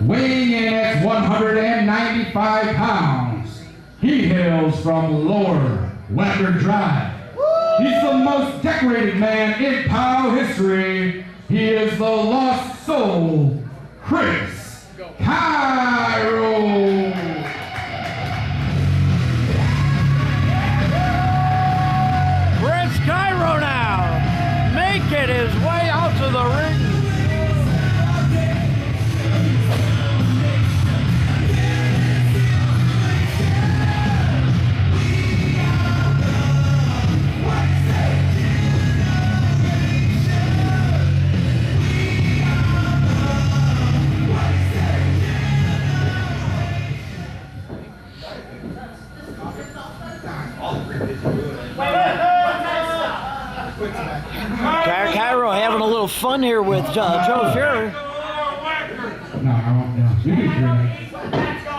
Weighing in at 195 pounds, he hails from Lower Wagner Drive. He's the most decorated man in POW history. He is the lost soul, Chris Cairo. Chris Cairo now making his way out to the ring. Cairo having a little fun here with Joe Fury. No, I won't. You can hear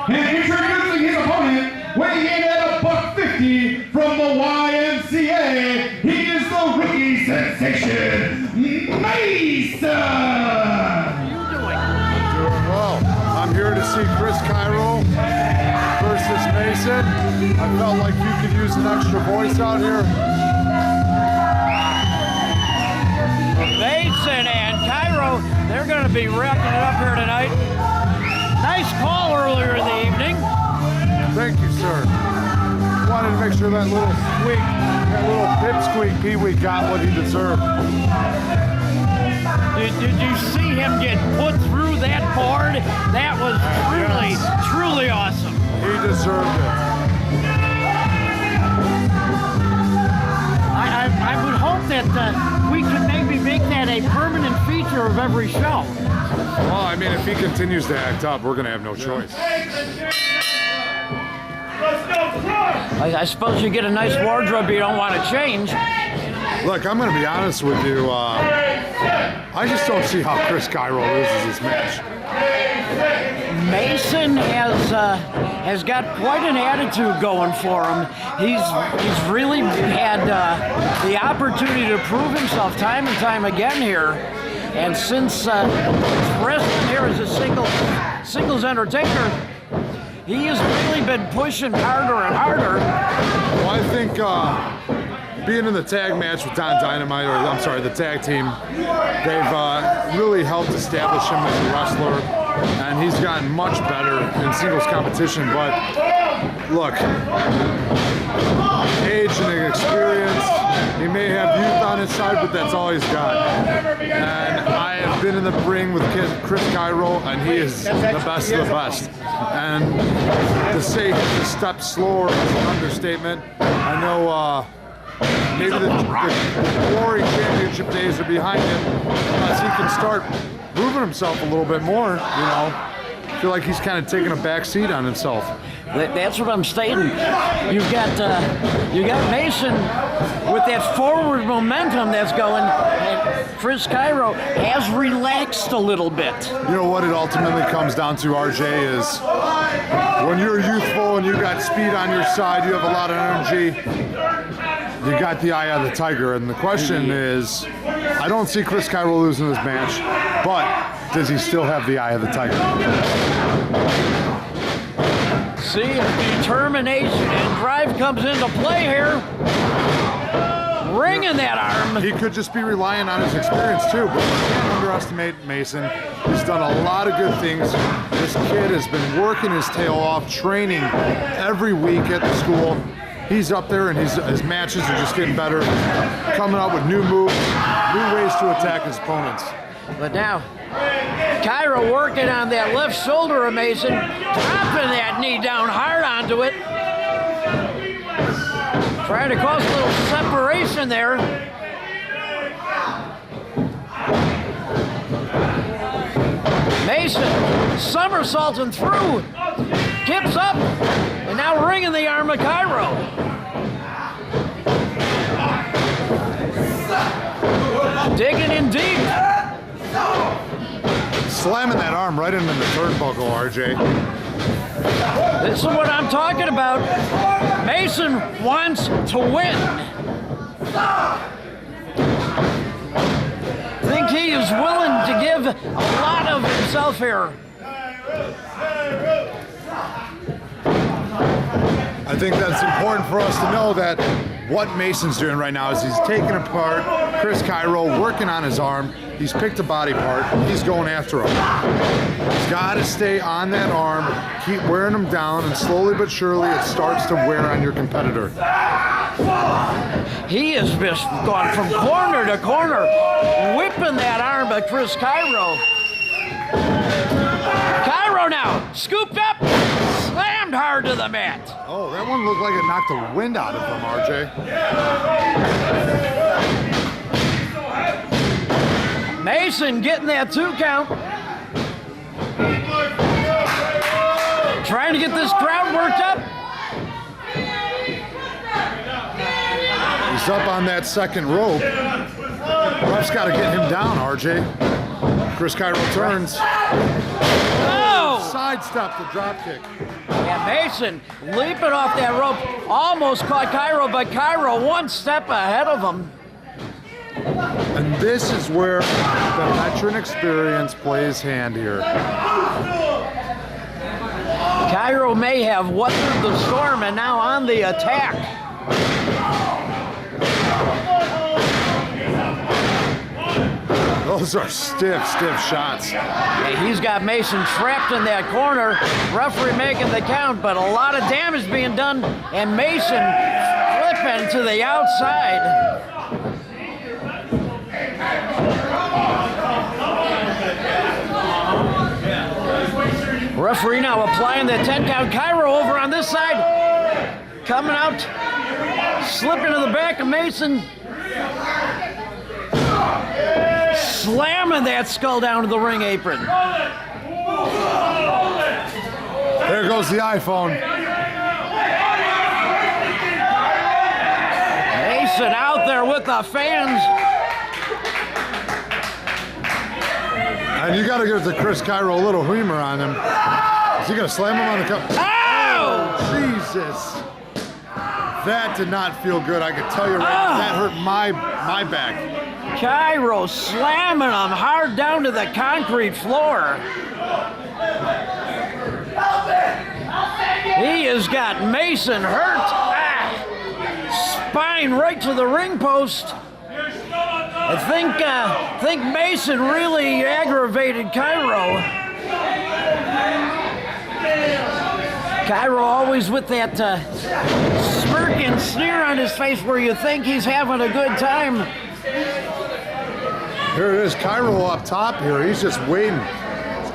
and introducing his opponent, weighing in at $150 from the YMCA, he is the rookie sensation, Mason! How are you doing? Doing well. I'm here to see Chris Cairo versus Mason. I felt like you could use an extra voice out here. Mason and Cairo, they're going to be wrapping it up here tonight. Nice call earlier in the evening. Thank you, sir. Wanted to make sure that little squeak, that little pipsqueak Pee-wee got what he deserved. Did you see him get put through that board? That was truly awesome. He deserved it. I would hope that we could maybe make that a permanent feature of every show. Well, I mean, if he continues to act up, we're going to have no choice. I suppose you get a nice wardrobe you don't want to change. Look, I'm going to be honest with you. I just don't see how Chris Cairo loses this match. Mason has got quite an attitude going for him. He's really had the opportunity to prove himself time and time again here. And since wrestling here as a singles entertainer, he has really been pushing harder and harder. Well, I think being in the tag match with Don Dynamite, or I'm sorry, the tag team, they've really helped establish him as a wrestler, and he's gotten much better in singles competition. But look, age and experience, he may have youth on his side, but that's all he's got. And I have been in the ring with Chris Cairo, and he is the best of the best. And to say he's a step slower is an understatement. I know maybe the glory championship days are behind him, unless he can start proving himself a little bit more, you know. I feel like he's kind of taking a back seat on himself. That's what I'm stating. You got Mason with that forward momentum that's going, and Chris Cairo has relaxed a little bit. You know what it ultimately comes down to, RJ, is when you're youthful and you got speed on your side, you have a lot of energy, you got the eye of the tiger. And the question is, I don't see Chris Cairo losing this match, but does he still have the eye of the tiger? See if determination and drive comes into play here. Ringing that arm. He could just be relying on his experience too, but you can't underestimate Mason. He's done a lot of good things. This kid has been working his tail off, training every week at the school. He's up there and his matches are just getting better, coming up with new moves, new ways to attack his opponents. But now, Cairo working on that left shoulder of Mason, dropping that knee down hard onto it. Trying to cause a little separation there. Mason somersaulting through, kips up, and now ringing the arm of Cairo. Digging in deep. Slamming that arm right into the turnbuckle, RJ. This is what I'm talking about. Mason wants to win. I think he is willing to give a lot of himself here. I think that's important for us to know that what Mason's doing right now is he's taking apart Chris Cairo, working on his arm. He's picked a body part. He's going after him. He's got to stay on that arm, keep wearing him down, and slowly but surely it starts to wear on your competitor. He has just gone from corner to corner, whipping that arm by Chris Cairo. Cairo now, scooped up, slammed hard to the mat. Oh, that one looked like it knocked the wind out of him, RJ. Mason getting that 2 count. Trying to get this crowd worked up. He's up on that second rope. Ref's got to get him down, RJ. Chris Cairo turns. Oh! Sidestep the drop kick. Yeah, Mason leaping off that rope. Almost caught Cairo, but Cairo 1 step ahead of him. And this is where the veteran experience plays hand here. Cairo may have weathered the storm and now on the attack. Those are stiff shots. Yeah, he's got Mason trapped in that corner. Referee making the count, but a lot of damage being done, and Mason flipping to the outside. Referee now applying the 10 count. Cairo over on this side. Coming out. Slipping to the back of Mason. Slamming that skull down to the ring apron. There goes the iPhone. Mason out there with the fans. And you got to give it to Chris Cairo a little humor on him. Is he going to slam him on the cup? Ow! Oh, Jesus. That did not feel good. I can tell you right now. That hurt my back. Cairo slamming him hard down to the concrete floor. He has got Mason hurt. Spine right to the ring post. I think Mason really aggravated Cairo. Cairo always with that smirk and sneer on his face where you think he's having a good time. Here it is, Cairo up top here. He's just waiting.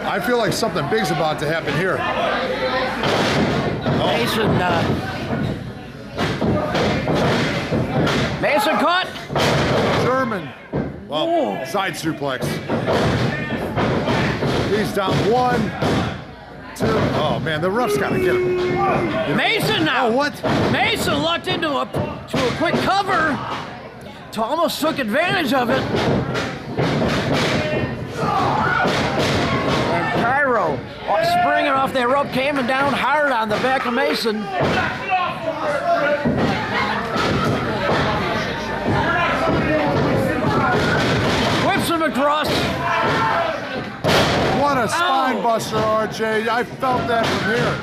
I feel like something big's about to happen here. Mason caught. German. Well, side suplex. He's down 1, 2. Oh man, the ref's got to get him. Mason now. Oh, what? Mason lucked into a quick cover. Almost took advantage of it. And Cairo springing off that rope, came down hard on the back of Mason. Whips him across. What a spine buster, RJ. I felt that from here.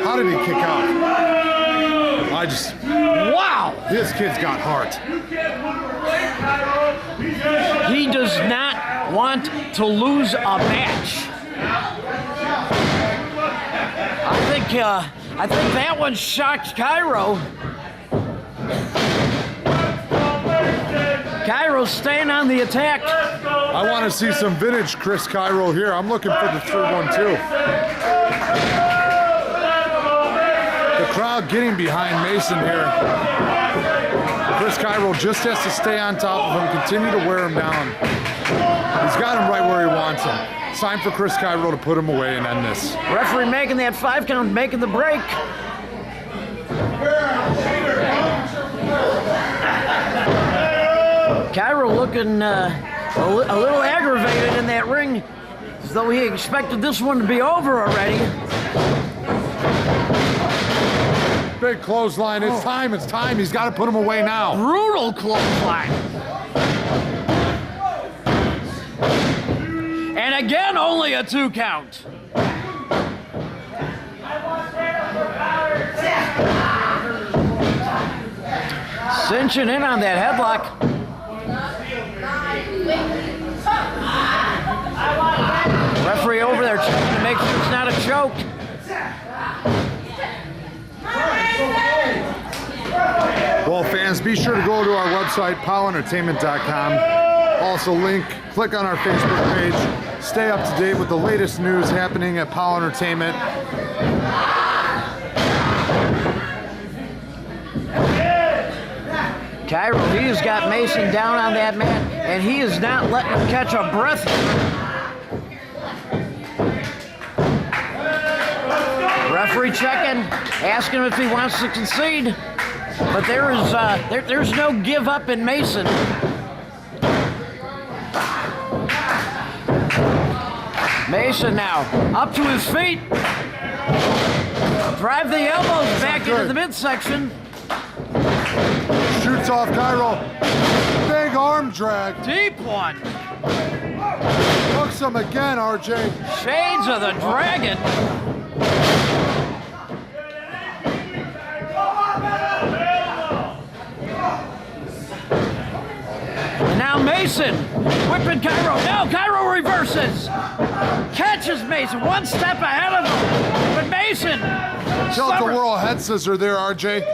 How did he kick out? Wow! This kid's got heart. He does not want to lose a match. I think that one shocked Cairo. Cairo's staying on the attack. I want to see some vintage Chris Cairo here. I'm looking for the 3-1-2. The crowd getting behind Mason here. Chris Cairo just has to stay on top of him, continue to wear him down. He's got him right where he wants him. It's time for Chris Cairo to put him away and end this. Referee making that 5 count, making the break. Cairo looking a little aggravated in that ring, as though he expected this one to be over already. Big clothesline. It's time. He's got to put him away now. Brutal clothesline. And again, only a 2 count. Cinching in on that headlock. Referee over there checking to make sure it's not a choke. Well, fans, be sure to go to our website, POWWentertainment.com. Also, click on our Facebook page. Stay up to date with the latest news happening at POWW Entertainment. Cairo, he has got Mason down on that mat, and he is not letting him catch a breath. Referee checking, asking him if he wants to concede, but there's no give up in Mason. Mason now up to his feet. Drive the elbows back into the midsection. Shoots off Cairo. Big arm drag. Deep one. Hooks him again, RJ. Shades of the Dragon. And now Mason whipping Cairo. Now Cairo reverses. Catches Mason one step ahead of him. But Mason. Tilt-a-whirl head scissor there, RJ.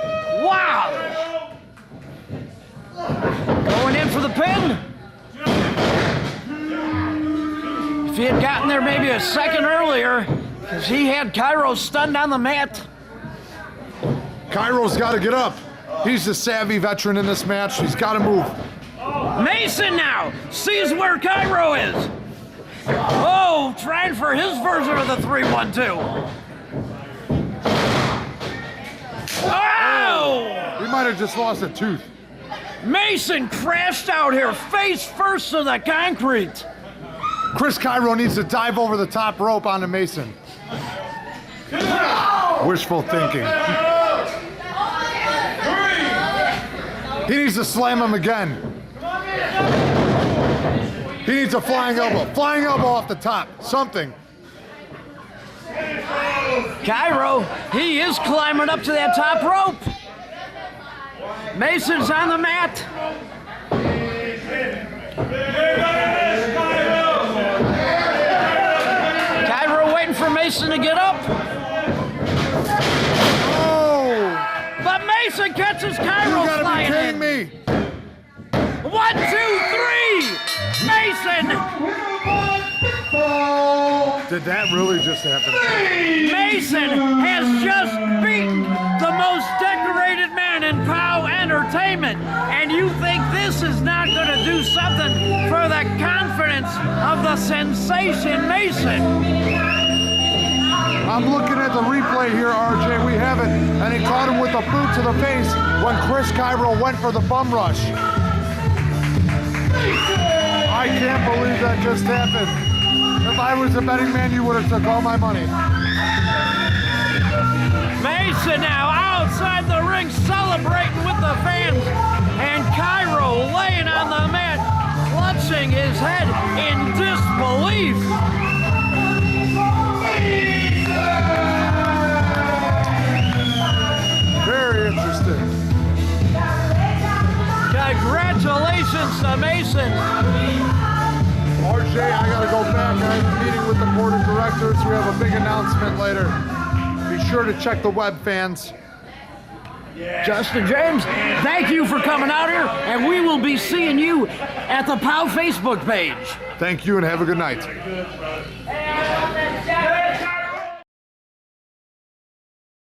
Wow. Going in for the pin. If he had gotten there maybe a second earlier, because he had Cairo stunned on the mat. Cairo's got to get up. He's the savvy veteran in this match. He's got to move. Mason now sees where Cairo is. Oh, trying for his version of the 3-1-2. Oh! He might have just lost a tooth. Mason crashed out here face first to the concrete. Chris Cairo needs to dive over the top rope onto Mason. Wishful thinking. He needs to slam him again. He needs a flying elbow. Flying elbow off the top. Something. Cairo, he is climbing up to that top rope. Mason's on the mat. Cairo waiting for Mason to get up. Oh! But Mason catches Cairo You gotta be flying kidding in. me! 1, 2, 3! Mason! Did that really just happen? Mason has just beaten the most decorated man in POWW Entertainment. And you think this is not going to do something for the confidence of the sensation Mason? I'm looking at the replay here, RJ. We have it. And he caught him with a boot to the face when Chris Cairo went for the bum rush. I can't believe that just happened. If I was a betting man, you would have took all my money. Mason now outside the ring celebrating with the fans. And Cairo laying on the mat, clutching his head in disbelief. Very interesting. Congratulations to Mason. RJ, I gotta go back. I have a meeting with the board of directors. We have a big announcement later. Be sure to check the web, fans. Justin James, thank you for coming out here, and we will be seeing you at the POWW Facebook page. Thank you and have a good night.